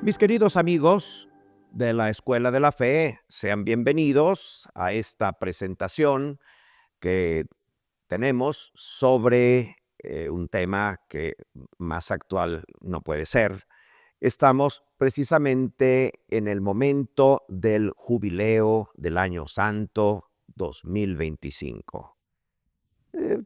Mis queridos amigos de la Escuela de la Fe, sean bienvenidos a esta presentación que tenemos sobre un tema que más actual no puede ser. Estamos precisamente en el momento del jubileo del Año Santo 2025.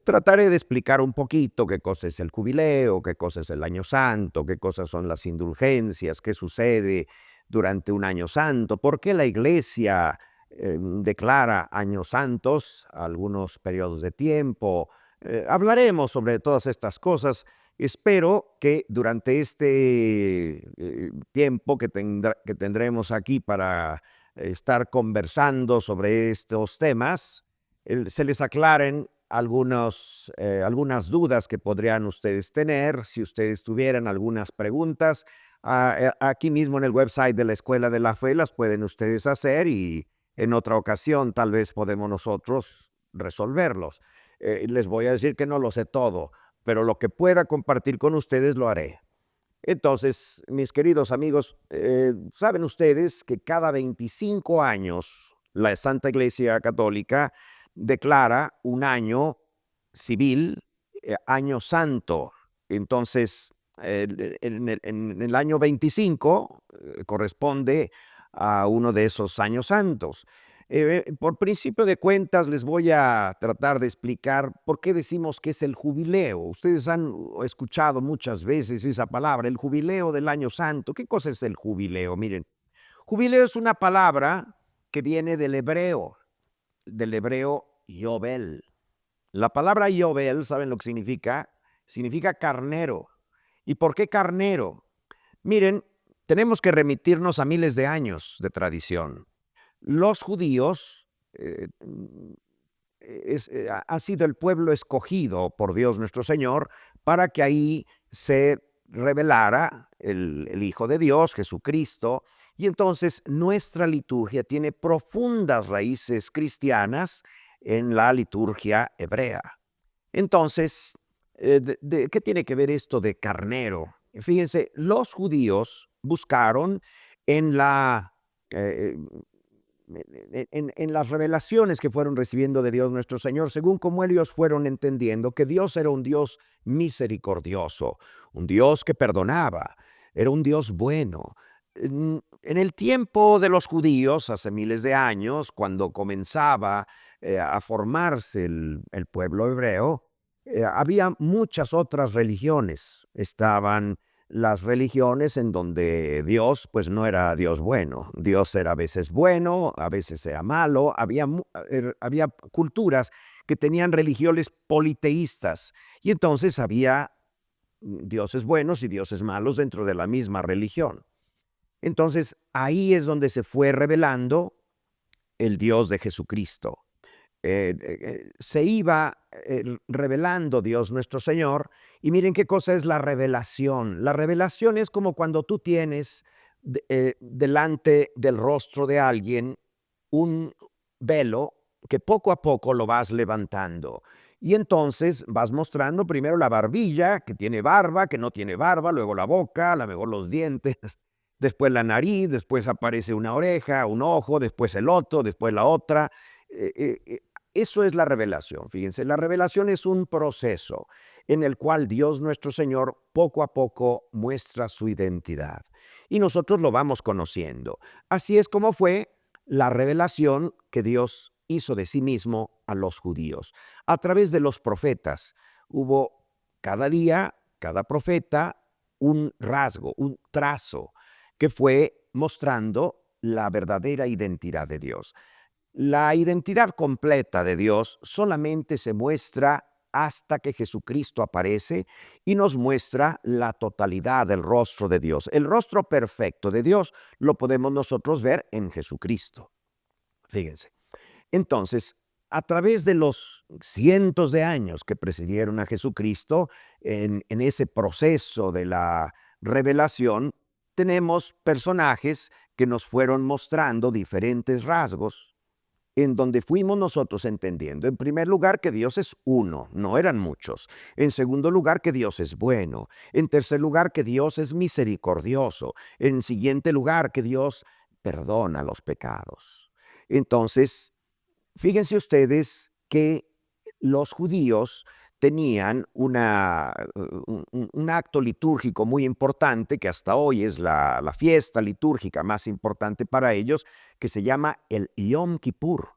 Trataré de explicar un poquito qué cosa es el jubileo, qué cosa es el Año Santo, qué cosas son las indulgencias, qué sucede durante un Año Santo, por qué la Iglesia declara años santos algunos periodos de tiempo. Hablaremos sobre todas estas cosas. Espero que durante este tiempo que tendremos aquí para estar conversando sobre estos temas, se les aclaren algunas dudas que podrían ustedes tener. Si ustedes tuvieran algunas preguntas, aquí mismo en el website de la Escuela de la Fe las pueden ustedes hacer y en otra ocasión tal vez podemos nosotros resolverlos. Les voy a decir que no lo sé todo, pero lo que pueda compartir con ustedes lo haré. Entonces, mis queridos amigos, saben ustedes que cada 25 años la Santa Iglesia Católica declara un año civil, año santo. Entonces, en el año 25 corresponde a uno de esos años santos. Por principio de cuentas, les voy a tratar de explicar por qué decimos que es el jubileo. Ustedes han escuchado muchas veces esa palabra, el jubileo del año santo. ¿Qué cosa es el jubileo? Miren, jubileo es una palabra que viene del hebreo Yobel. La palabra Yobel, ¿saben lo que significa? Significa carnero. ¿Y por qué carnero? Miren, tenemos que remitirnos a miles de años de tradición. Los judíos ha sido el pueblo escogido por Dios nuestro Señor para que ahí se revelara el Hijo de Dios, Jesucristo, y entonces nuestra liturgia tiene profundas raíces cristianas en la liturgia hebrea. Entonces, ¿qué tiene que ver esto de carnero? Fíjense, los judíos buscaron en la en las revelaciones que fueron recibiendo de Dios nuestro Señor, según como ellos fueron entendiendo que Dios era un Dios misericordioso, un Dios que perdonaba, era un Dios bueno. En el tiempo de los judíos, hace miles de años, cuando comenzaba a formarse el pueblo hebreo, había muchas otras religiones. Estaban las religiones en donde Dios pues no era Dios bueno. Dios era a veces bueno, a veces era malo. Había culturas que tenían religiones politeístas y entonces había dioses buenos y dioses malos dentro de la misma religión. Entonces ahí es donde se fue revelando el Dios de Jesucristo. Se iba revelando Dios nuestro Señor. Y miren qué cosa es la revelación. La revelación es como cuando tú tienes delante del rostro de alguien un velo que poco a poco lo vas levantando. Y entonces vas mostrando primero la barbilla, que tiene barba, que no tiene barba, luego la boca, luego los dientes, después la nariz, después aparece una oreja, un ojo, después el otro, después la otra. Eso es la revelación, fíjense, la revelación es un proceso en el cual Dios nuestro Señor poco a poco muestra su identidad y nosotros lo vamos conociendo. Así es como fue la revelación que Dios hizo de sí mismo a los judíos. A través de los profetas hubo cada día, cada profeta, un rasgo, un trazo que fue mostrando la verdadera identidad de Dios. La identidad completa de Dios solamente se muestra hasta que Jesucristo aparece y nos muestra la totalidad del rostro de Dios. El rostro perfecto de Dios lo podemos nosotros ver en Jesucristo. Fíjense. Entonces, a través de los cientos de años que precedieron a Jesucristo, en ese proceso de la revelación, tenemos personajes que nos fueron mostrando diferentes rasgos en donde fuimos nosotros entendiendo, en primer lugar, que Dios es uno, no eran muchos. En segundo lugar, que Dios es bueno. En tercer lugar, que Dios es misericordioso. En siguiente lugar, que Dios perdona los pecados. Entonces, fíjense ustedes que los judíos tenían un acto litúrgico muy importante, que hasta hoy es la fiesta litúrgica más importante para ellos, que se llama el Yom Kippur.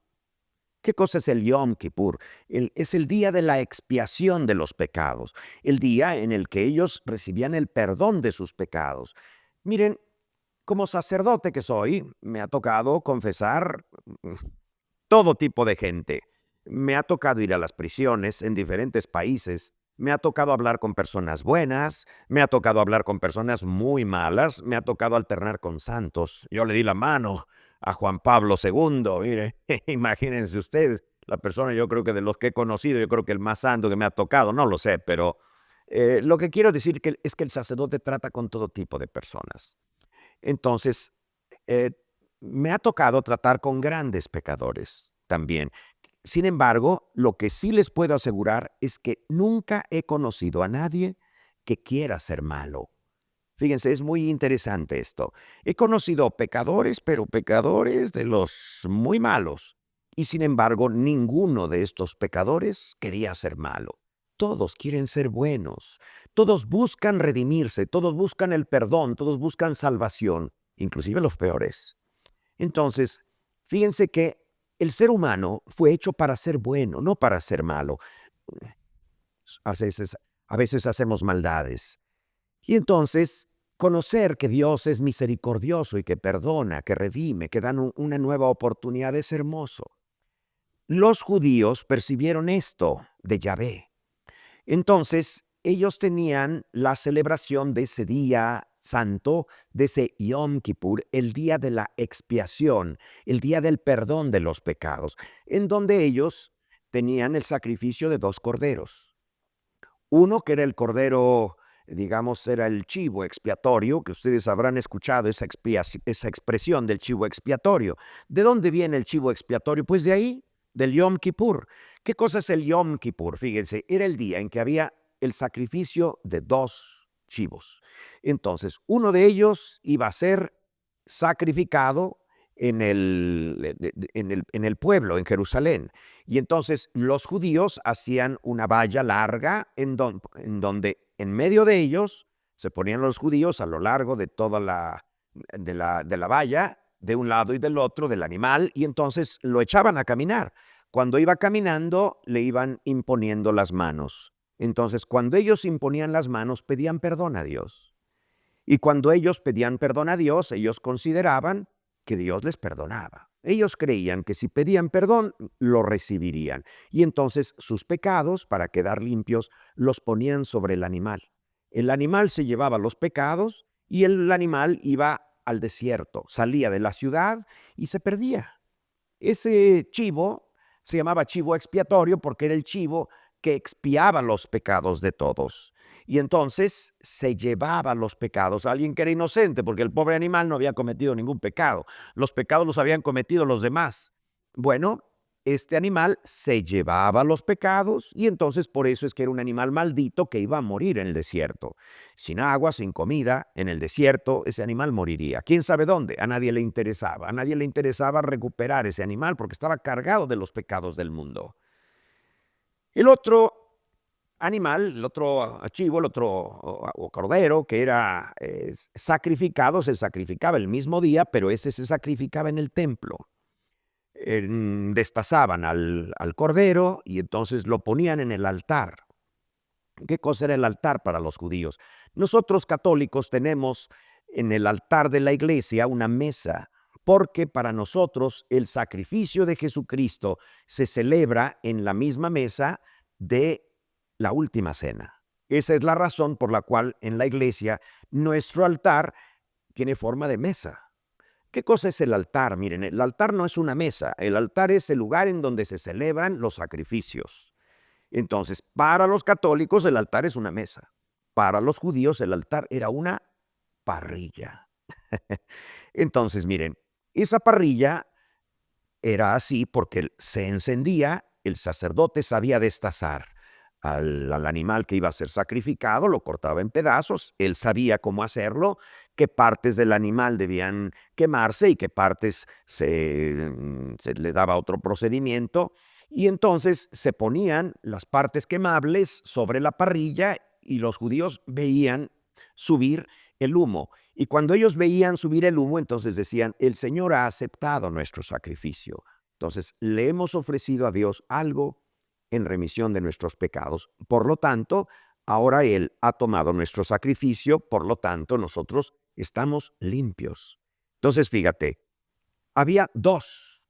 ¿Qué cosa es el Yom Kippur? Es el día de la expiación de los pecados, el día en el que ellos recibían el perdón de sus pecados. Miren, como sacerdote que soy, me ha tocado confesar todo tipo de gente. Me ha tocado ir a las prisiones en diferentes países. Me ha tocado hablar con personas buenas, me ha tocado hablar con personas muy malas, me ha tocado alternar con santos. Yo le di la mano a Juan Pablo II, mire, imagínense ustedes, la persona yo creo que de los que he conocido, yo creo que el más santo que me ha tocado, no lo sé, pero lo que quiero decir es que el sacerdote trata con todo tipo de personas. Entonces, eh, me ha tocado tratar con grandes pecadores también. Sin embargo, lo que sí les puedo asegurar es que nunca he conocido a nadie que quiera ser malo. Fíjense, es muy interesante esto. He conocido pecadores, pero pecadores de los muy malos. Y sin embargo, ninguno de estos pecadores quería ser malo. Todos quieren ser buenos. Todos buscan redimirse, todos buscan el perdón, todos buscan salvación, inclusive los peores. Entonces, fíjense que el ser humano fue hecho para ser bueno, no para ser malo. A veces, a veces hacemos maldades. Y entonces, conocer que Dios es misericordioso y que perdona, que redime, que dan una nueva oportunidad es hermoso. Los judíos percibieron esto de Yahvé. Entonces, ellos tenían la celebración de ese día santo, de ese Yom Kippur, el día de la expiación, el día del perdón de los pecados, en donde ellos tenían el sacrificio de 2 corderos. Uno que era el cordero, digamos, era el chivo expiatorio, que ustedes habrán escuchado esa expresión del chivo expiatorio. ¿De dónde viene el chivo expiatorio? Pues de ahí, del Yom Kippur. ¿Qué cosa es el Yom Kippur? Fíjense, era el día en que había el sacrificio de 2 chivos. Entonces, uno de ellos iba a ser sacrificado en el pueblo, en Jerusalén. Y entonces los judíos hacían una valla larga en donde en medio de ellos se ponían los judíos a lo largo de toda la valla, de un lado y del otro del animal, y entonces lo echaban a caminar. Cuando iba caminando, le iban imponiendo las manos. Entonces, cuando ellos imponían las manos, pedían perdón a Dios. Y cuando ellos pedían perdón a Dios, ellos consideraban que Dios les perdonaba. Ellos creían que si pedían perdón, lo recibirían. Y entonces sus pecados, para quedar limpios, los ponían sobre el animal. El animal se llevaba los pecados y el animal iba al desierto, salía de la ciudad y se perdía. Ese chivo se llamaba chivo expiatorio porque era el chivo que expiaba los pecados de todos. Y entonces se llevaba los pecados a alguien que era inocente, porque el pobre animal no había cometido ningún pecado. Los pecados los habían cometido los demás. Bueno, este animal se llevaba los pecados y entonces por eso es que era un animal maldito que iba a morir en el desierto. Sin agua, sin comida, en el desierto, ese animal moriría. ¿Quién sabe dónde? A nadie le interesaba. A nadie le interesaba recuperar ese animal porque estaba cargado de los pecados del mundo. El otro animal, el otro chivo, el otro o cordero que era sacrificado, se sacrificaba el mismo día, pero ese se sacrificaba en el templo. Destazaban al cordero y entonces lo ponían en el altar. ¿Qué cosa era el altar para los judíos? Nosotros católicos tenemos en el altar de la iglesia una mesa, porque para nosotros el sacrificio de Jesucristo se celebra en la misma mesa de la última cena. Esa es la razón por la cual en la iglesia nuestro altar tiene forma de mesa. ¿Qué cosa es el altar? Miren, el altar no es una mesa, el altar es el lugar en donde se celebran los sacrificios. Entonces, para los católicos el altar es una mesa. Para los judíos el altar era una parrilla. Entonces, miren, esa parrilla era así porque se encendía, el sacerdote sabía destazar al animal que iba a ser sacrificado, lo cortaba en pedazos, él sabía cómo hacerlo, qué partes del animal debían quemarse y qué partes se le daba otro procedimiento, y entonces se ponían las partes quemables sobre la parrilla y los judíos veían subir el humo. Y cuando ellos veían subir el humo, entonces decían, el Señor ha aceptado nuestro sacrificio. Entonces, le hemos ofrecido a Dios algo en remisión de nuestros pecados. Por lo tanto, ahora Él ha tomado nuestro sacrificio, por lo tanto, nosotros estamos limpios. Entonces, fíjate, había dos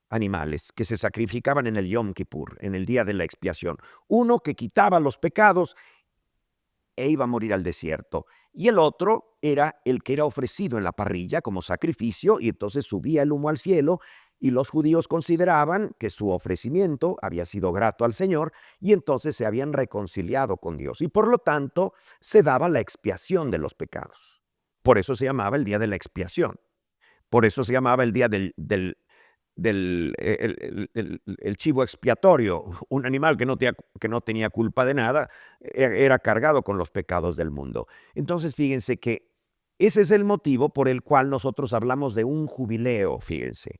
animales que se sacrificaban en el Yom Kippur, en el día de la expiación. Uno que quitaba los pecados e iba a morir al desierto. Y el otro era el que era ofrecido en la parrilla como sacrificio, y entonces subía el humo al cielo, y los judíos consideraban que su ofrecimiento había sido grato al Señor, y entonces se habían reconciliado con Dios. Y por lo tanto, se daba la expiación de los pecados. Por eso se llamaba el día de la expiación. Por eso se llamaba el día del el chivo expiatorio, un animal que no tenía culpa de nada, era cargado con los pecados del mundo. Entonces, fíjense que ese es el motivo por el cual nosotros hablamos de un jubileo, fíjense,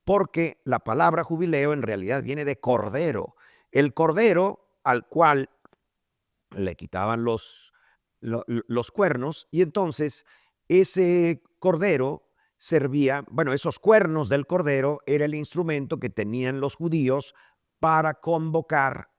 porque la palabra jubileo en realidad viene de cordero. El cordero al cual le quitaban los cuernos, y entonces ese cordero servía, bueno, esos cuernos del cordero era el instrumento que tenían los judíos para convocar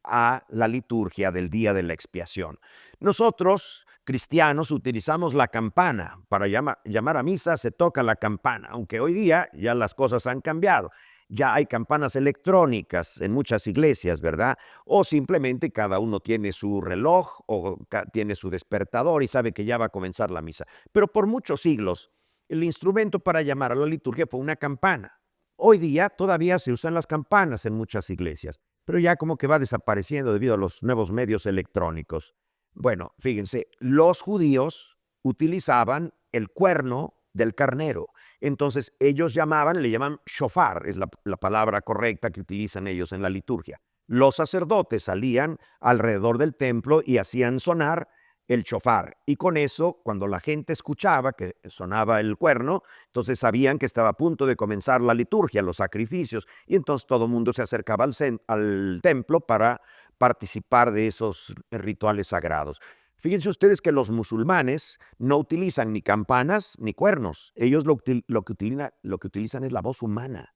a la liturgia del día de la expiación. Nosotros, cristianos, utilizamos la campana. Para llamar a misa se toca la campana, aunque hoy día ya las cosas han cambiado. Ya hay campanas electrónicas en muchas iglesias, ¿verdad? O simplemente cada uno tiene su reloj o tiene su despertador y sabe que ya va a comenzar la misa. Pero por muchos siglos, el instrumento para llamar a la liturgia fue una campana. Hoy día todavía se usan las campanas en muchas iglesias, pero ya como que va desapareciendo debido a los nuevos medios electrónicos. Bueno, fíjense, los judíos utilizaban el cuerno del carnero. Entonces ellos le llaman shofar, es la palabra correcta que utilizan ellos en la liturgia. Los sacerdotes salían alrededor del templo y hacían sonar el shofar. Y con eso, cuando la gente escuchaba que sonaba el cuerno, entonces sabían que estaba a punto de comenzar la liturgia, los sacrificios, y entonces todo el mundo se acercaba al templo para participar de esos rituales sagrados. Fíjense ustedes que los musulmanes no utilizan ni campanas ni cuernos. Ellos lo que utilizan es la voz humana.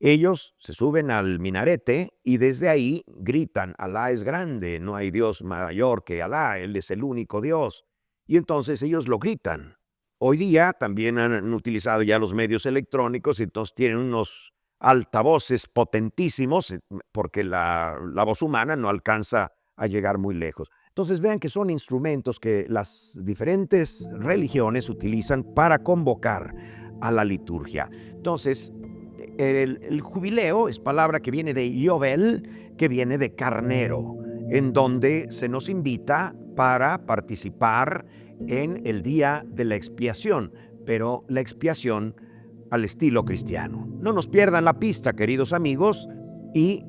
Ellos se suben al minarete y desde ahí gritan, Alá es grande, no hay Dios mayor que Alá, Él es el único Dios. Y entonces ellos lo gritan. Hoy día también han utilizado ya los medios electrónicos y entonces tienen unos altavoces potentísimos porque la voz humana no alcanza a llegar muy lejos. Entonces vean que son instrumentos que las diferentes religiones utilizan para convocar a la liturgia. Entonces, el jubileo es palabra que viene de Yovel, que viene de carnero, en donde se nos invita para participar en el día de la expiación, pero la expiación al estilo cristiano. No nos pierdan la pista, queridos amigos, y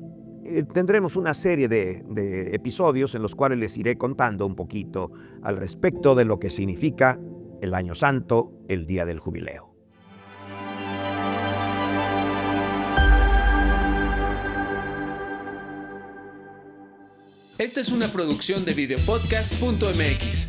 tendremos una serie de episodios en los cuales les iré contando un poquito al respecto de lo que significa el Año Santo, el día del jubileo. Esta es una producción de videopodcast.mx.